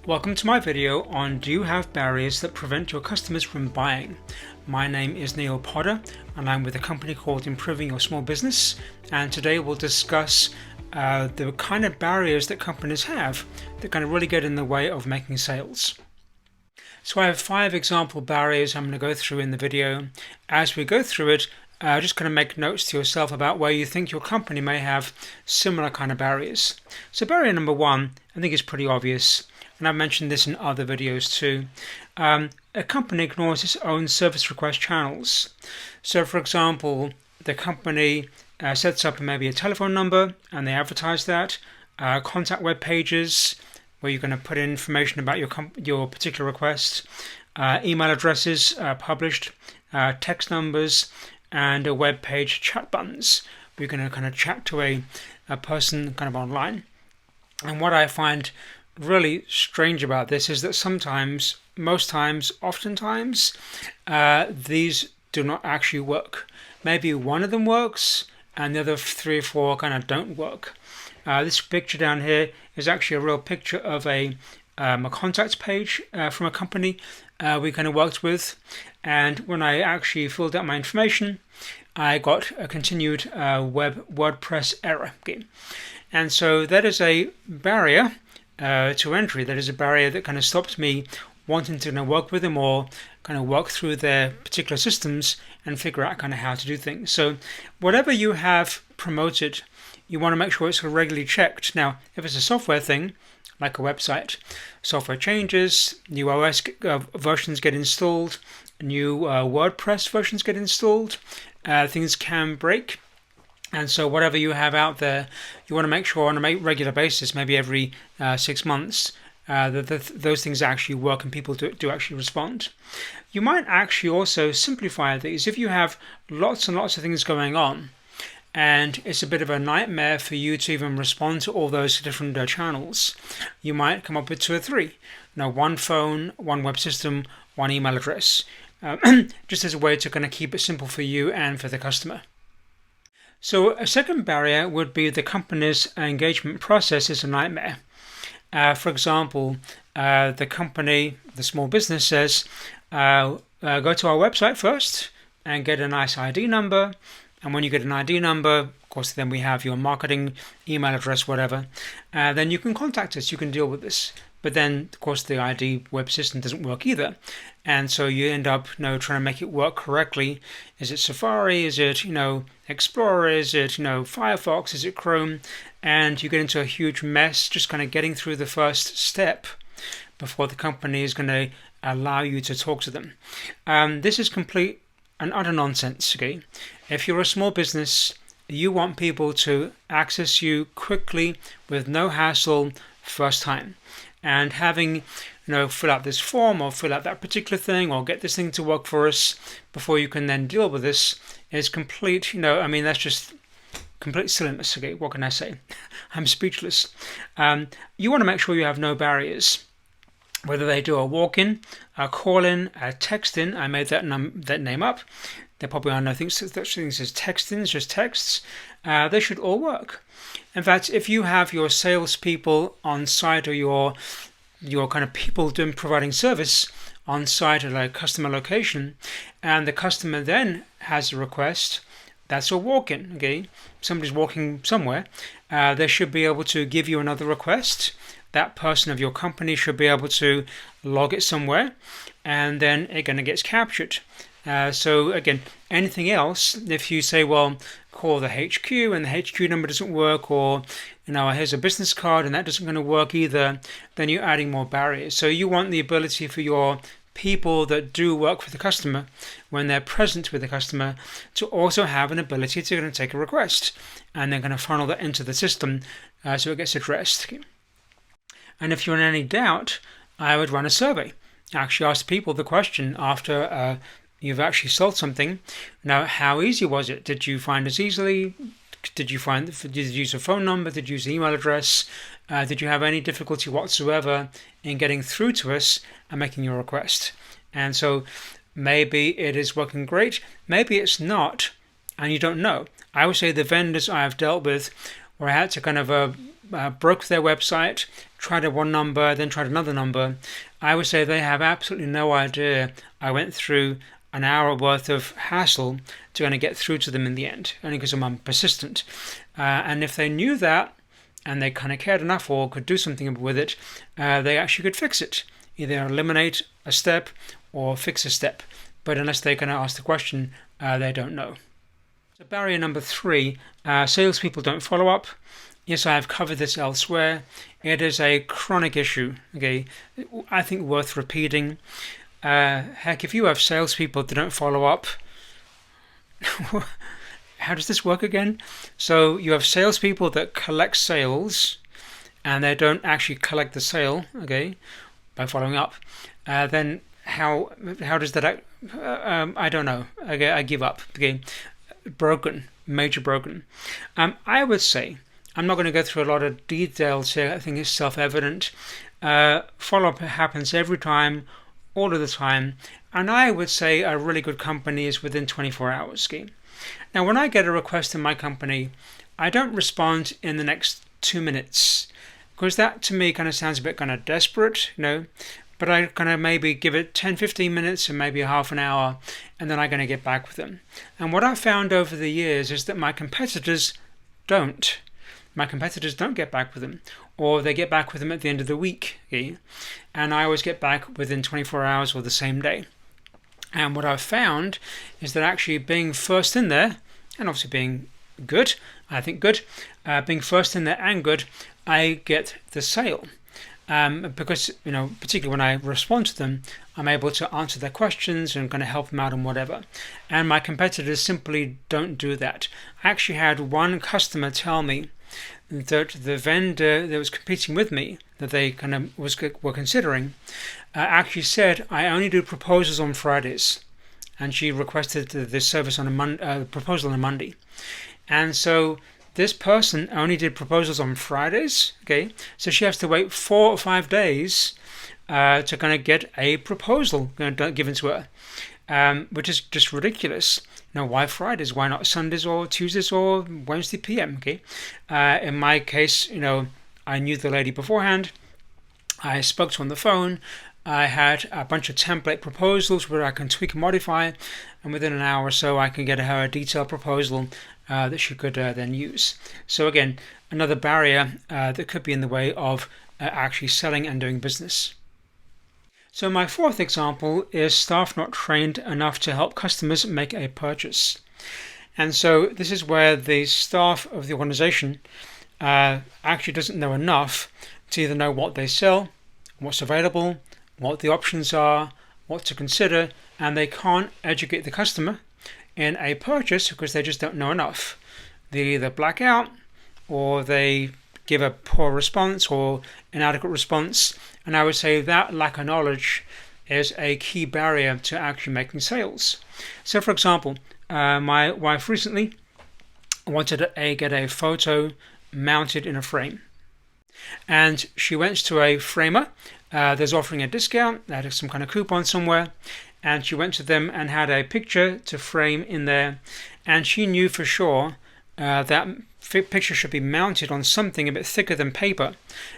Welcome to my video on do you have barriers that prevent your customers from buying? My name is Neil Potter and I'm with a company called Improving Your Small Business, and today we'll discuss the kind of barriers that companies have that kind of really get in the way of making sales. So I have 5 example barriers I'm going to go through in the video. As we go through it, just kind of make notes to yourself about where you think your company may have similar kind of barriers. So barrier number 1, I think is pretty obvious, and I've mentioned this in other videos too. A company ignores its own service request channels. So for example, the company sets up maybe a telephone number and they advertise that, contact web pages where you're going to put in information about your particular request, email addresses published, text numbers, and a web page chat buttons where you're going to kind of chat to a person kind of online. And what I find really strange about this is that sometimes, most times, oftentimes, these do not actually work. Maybe one of them works and the other 3 or 4 kind of don't work. This picture down here is actually a real picture of a contacts page from a company we kind of worked with, and when I actually filled out my information, I got a continued WordPress error. Okay. And so that is a barrier to entry. That is a barrier that kind of stops me wanting to work with them or kind of work through their particular systems and figure out kind of how to do things. So whatever you have promoted, you want to make sure it's regularly checked. Now, if it's a software thing, like a website, software changes, new OS versions get installed, new WordPress versions get installed, things can break. And so whatever you have out there, you want to make sure on a regular basis, maybe every 6 months, that those things actually work and people do actually respond. You might actually also simplify these. If you have lots and lots of things going on, and it's a bit of a nightmare for you to even respond to all those different channels, you might come up with 2 or 3. One phone, one web system, one email address, just as a way to kind of keep it simple for you and for the customer. So a second barrier would be the company's engagement process is a nightmare. For example, the company, the small business says, go to our website first and get a nice ID number. And when you get an ID number, of course, then we have your marketing email address, whatever. Then you can contact us. You can deal with this. But then, of course, the ID web system doesn't work either. And so you end up trying to make it work correctly. Is it Safari? Is it Explorer? Is it Firefox? Is it Chrome? And you get into a huge mess just kind of getting through the first step before the company is going to allow you to talk to them. This is complete and utter nonsense. Okay? If you're a small business, you want people to access you quickly with no hassle first time. And having, fill out this form or fill out that particular thing or get this thing to work for us before you can then deal with this is complete, that's just complete silliness. Okay, what can I say? I'm speechless. You want to make sure you have no barriers. Whether they do a walk-in, a call-in, a text-in, I made that name up. There probably are no such things as text-ins, just texts. They should all work. In fact, if you have your salespeople on site or your kind of people providing service on site at a customer location, and the customer then has a request, that's a walk-in. Okay, somebody's walking somewhere. They should be able to give you another request. That person of your company should be able to log it somewhere, and then it kind of gets captured. So again, anything else, if you say, well, call the HQ and the HQ number doesn't work, or here's a business card and that doesn't going to work either, then you're adding more barriers. So you want the ability for your people that do work for the customer, when they're present with the customer, to also have an ability to going to take a request and they're going to funnel that into the system so it gets addressed. And if you're in any doubt, I would run a survey. Actually ask people the question after you've actually sold something. Now, how easy was it? Did you find us easily? Did you use a phone number? Did you use an email address? Did you have any difficulty whatsoever in getting through to us and making your request? And so maybe it is working great. Maybe it's not, and you don't know. I would say the vendors I have dealt with where I had to kind of broke their website, tried one number, then tried another number, I would say they have absolutely no idea I went through an hour worth of hassle to kind of get through to them in the end, only because I'm persistent. And if they knew that, and they kind of cared enough or could do something with it, they actually could fix it. Either eliminate a step or fix a step. But unless they kind of ask the question, they don't know. So barrier number 3, salespeople don't follow up. Yes, I have covered this elsewhere. It is a chronic issue, okay? I think worth repeating. Heck, if you have salespeople that don't follow up, how does this work again? So you have salespeople that collect sales and they don't actually collect the sale, okay, by following up. Then how does that? I don't know. Okay, I give up. Okay, broken, major broken. I would say I'm not going to go through a lot of details here. I think it's self-evident. Follow-up happens every time, all of the time, and I would say a really good company is within 24 hours. Okay. Now, when I get a request in my company, I don't respond in the next 2 minutes, because that to me kind of sounds a bit kind of desperate, but I kind of maybe give it 10-15 minutes and maybe half an hour, and then I'm going to get back with them. And what I've found over the years is that my competitors don't. My competitors don't get back with them, or they get back with them at the end of the week, okay? And I always get back within 24 hours or the same day. And what I've found is that actually being first in there, and obviously being good, I think good, being first in there and good, I get the sale. Because, particularly when I respond to them, I'm able to answer their questions and kind of help them out and whatever. And my competitors simply don't do that. I actually had one customer tell me that the vendor that was competing with me, that they kind of were considering, actually said, I only do proposals on Fridays. And she requested this service on a proposal on a Monday. And so this person only did proposals on Fridays, okay? So she has to wait 4 or 5 days to kind of get a proposal given to her, which is just ridiculous. Why Fridays? Why not Sundays or Tuesdays or Wednesday PM, okay? In my case, I knew the lady beforehand. I spoke to her on the phone. I had a bunch of template proposals where I can tweak and modify, and within an hour or so I can get her a detailed proposal that she could then use. So again, another barrier that could be in the way of actually selling and doing business. So my 4th example is staff not trained enough to help customers make a purchase. And so this is where the staff of the organization actually doesn't know enough to either know what they sell, what's available, what the options are, what to consider, and they can't educate the customer in a purchase because they just don't know enough. They either black out or they give a poor response or inadequate response, and I would say that lack of knowledge is a key barrier to actually making sales. So for example, my wife recently wanted to get a photo mounted in a frame, and she went to a framer. There's offering a discount. They had some kind of coupon somewhere, and she went to them and had a picture to frame in there, and she knew for sure that picture should be mounted on something a bit thicker than paper,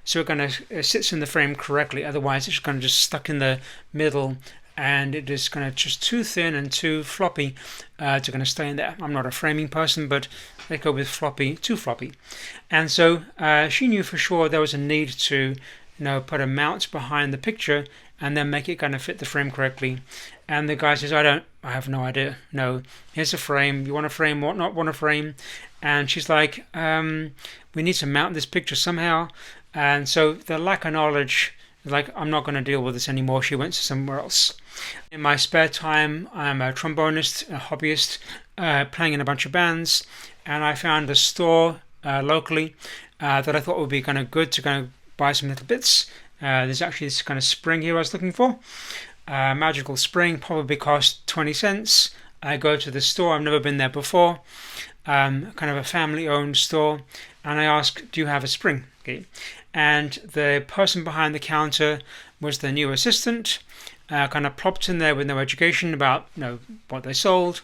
so it kind of sits in the frame correctly. Otherwise, it's kind of just stuck in the middle, and it is kind of just too thin and too floppy to kind of stay in there. I'm not a framing person, but they go with floppy, too floppy. And so she knew for sure there was a need to put a mount behind the picture and then make it kind of fit the frame correctly. And the guy says, I have no idea. No, here's a frame. You want a frame, what not want a frame? And she's like, we need to mount this picture somehow. And so the lack of knowledge, like, I'm not going to deal with this anymore. She went to somewhere else. In my spare time, I'm a trombonist, a hobbyist, playing in a bunch of bands. And I found a store locally that I thought would be kind of good to kind of buy some little bits. There's actually this kind of spring here I was looking for. Magical spring, probably cost 20 cents. I go to the store, I've never been there before. Kind of a family-owned store. And I ask, do you have a spring? Okay. And the person behind the counter was the new assistant, kind of plopped in there with no education about what they sold.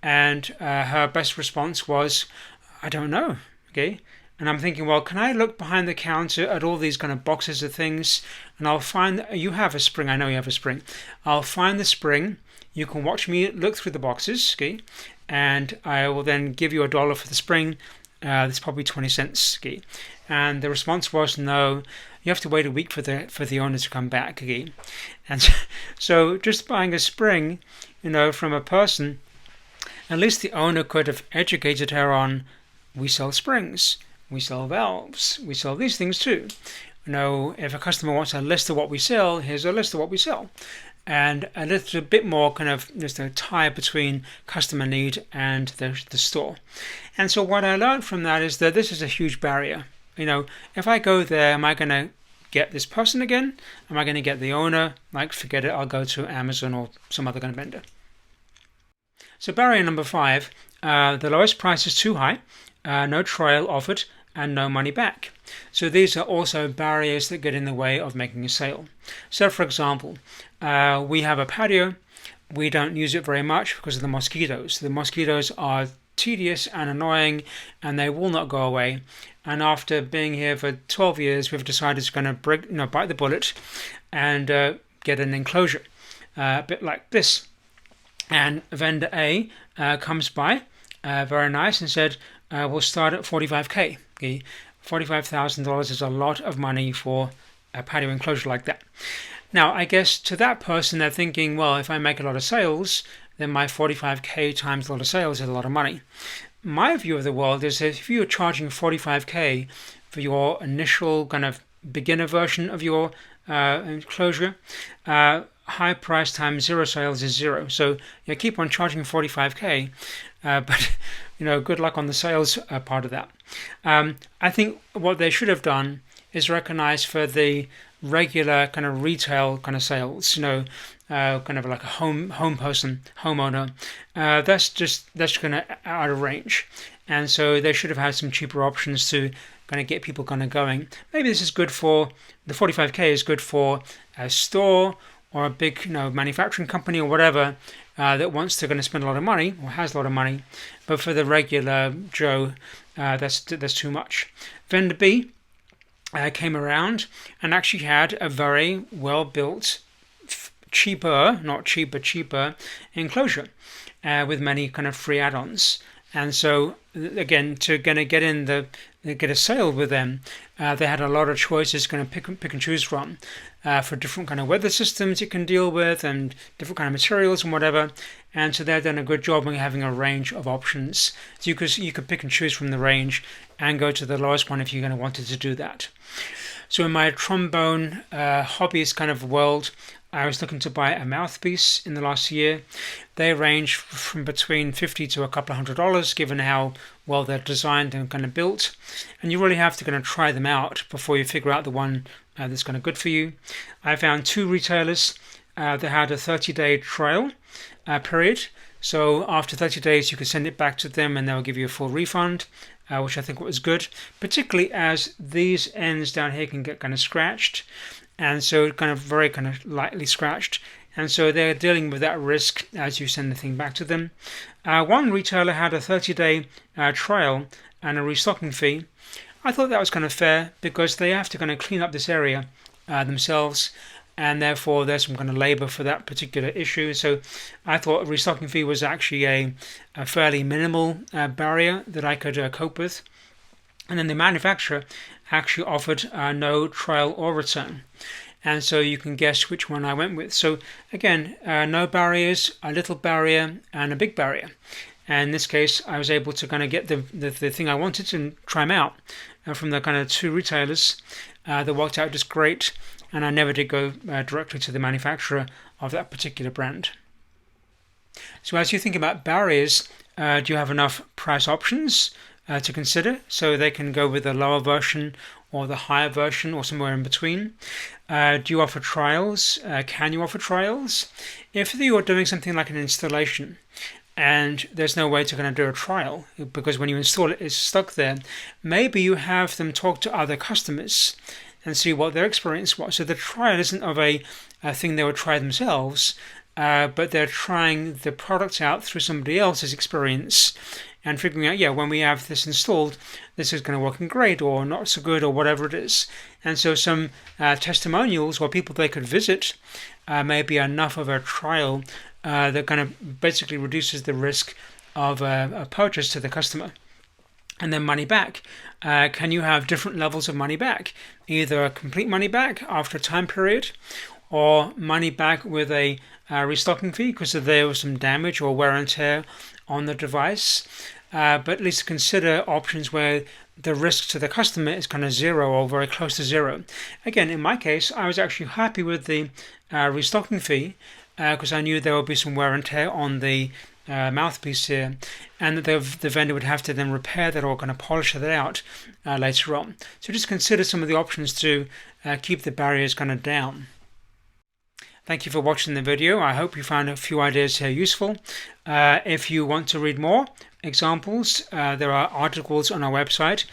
And her best response was, I don't know. Okay. and I'm thinking, well, can I look behind the counter at all these kind of boxes of things, and I'll find you have a spring. I know you have a spring. I'll find the spring. You can watch me look through the boxes, okay, and I will then give you $1 for the spring. It's probably 20 cents, okay. And the response was no. You have to wait a week for the owner to come back, okay. And so just buying a spring, from a person, at least the owner could have educated her on, we sell springs, we sell valves, we sell these things too. If a customer wants a list of what we sell, here's a list of what we sell. And a little bit more kind of just a tie between customer need and the store. And so what I learned from that is that this is a huge barrier. If I go there, am I going to get this person again? Am I going to get the owner? Forget it, I'll go to Amazon or some other kind of vendor. So barrier number 5, the lowest price is too high, no trial offered, and no money back. So these are also barriers that get in the way of making a sale. So for example, we have a patio. We don't use it very much because of the mosquitoes. The mosquitoes are tedious and annoying, and they will not go away. And after being here for 12 years, we've decided it's going to bite the bullet and get an enclosure, a bit like this. And vendor A comes by, very nice, and said, we'll start at $45K. Okay? $45,000 is a lot of money for a patio enclosure like that. Now, I guess to that person, they're thinking, well, if I make a lot of sales, then my $45K times a lot of sales is a lot of money. My view of the world is that if you're charging $45K for your initial kind of beginner version of your enclosure, high price times 0 sales is 0. So you keep on charging $45K, but good luck on the sales part of that. I think what they should have done is recognize for the regular kind of retail kind of sales, kind of like a homeowner, that's going to out of range. And so they should have had some cheaper options to kind of get people kind of going. Maybe this is good for, the 45K is good for a store or a big manufacturing company or whatever that wants to going to spend a lot of money or has a lot of money. But for the regular Joe, that's too much. Vendor B came around and actually had a very well built, cheaper enclosure with many kind of free add-ons. And so again, to going to get a sale with them, they had a lot of choices going to pick and choose from for different kind of weather systems you can deal with and different kind of materials and whatever. And so they've done a good job in having a range of options. So you could pick and choose from the range and go to the lowest one if you're going to wanted to do that. So in my trombone hobbyist kind of world, I was looking to buy a mouthpiece in the last year. They range from between $50 to a couple of $100, given how well they're designed and kind of built. And you really have to kind of try them out before you figure out the one that's kind of good for you. I found 2 retailers that had a 30-day trial period. So after 30 days, you can send it back to them and they'll give you a full refund, which I think was good, particularly as these ends down here can get kind of scratched. And so kind of very kind of lightly scratched. And so they're dealing with that risk as you send the thing back to them. One retailer had a 30-day trial and a restocking fee. I thought that was kind of fair because they have to kind of clean up this area themselves, and therefore there's some kind of labor for that particular issue. So I thought a restocking fee was actually a fairly minimal barrier that I could cope with. And then the manufacturer actually offered no trial or return. And so you can guess which one I went with. So again, no barriers, a little barrier, and a big barrier. And in this case, I was able to kind of get the thing I wanted and try them out from the kind of 2 retailers that worked out just great. And I never did go directly to the manufacturer of that particular brand. So as you think about barriers, do you have enough price options to consider? So they can go with the lower version or the higher version or somewhere in between. Do you offer trials? Can you offer trials? If you're doing something like an installation and there's no way to kind of do a trial because when you install it, it's stuck there, maybe you have them talk to other customers and see what their experience was. So the trial isn't of a thing they would try themselves, but they're trying the product out through somebody else's experience and figuring out, yeah, when we have this installed, this is going to work great or not so good or whatever it is. And so some testimonials or people they could visit may be enough of a trial that kind of basically reduces the risk of a purchase to the customer. And then money back. Can you have different levels of money back? Either complete money back after a time period, or money back with a restocking fee because there was some damage or wear and tear on the device. But at least consider options where the risk to the customer is kind of zero or very close to zero. Again, in my case, I was actually happy with the restocking fee because I knew there would be some wear and tear on the mouthpiece here, and that the vendor would have to then repair that or kind of polish that out later on. So just consider some of the options to keep the barriers kind of down. Thank you for watching the video. I hope you found a few ideas here useful. If you want to read more examples, there are articles on our website.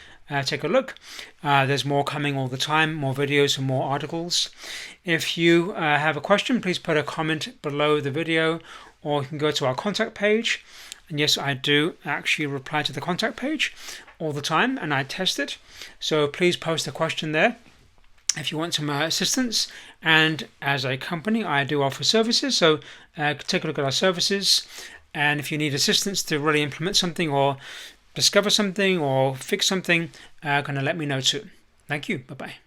Take a look. There's more coming all the time, more videos and more articles. If you have a question, please put a comment below the video, or you can go to our contact page. And yes, I do actually reply to the contact page all the time, and I test it. So please post a question there if you want some assistance. And as a company, I do offer services, so take a look at our services. And if you need assistance to really implement something or discover something or fix something, kind of let me know too. Thank you. Bye-bye.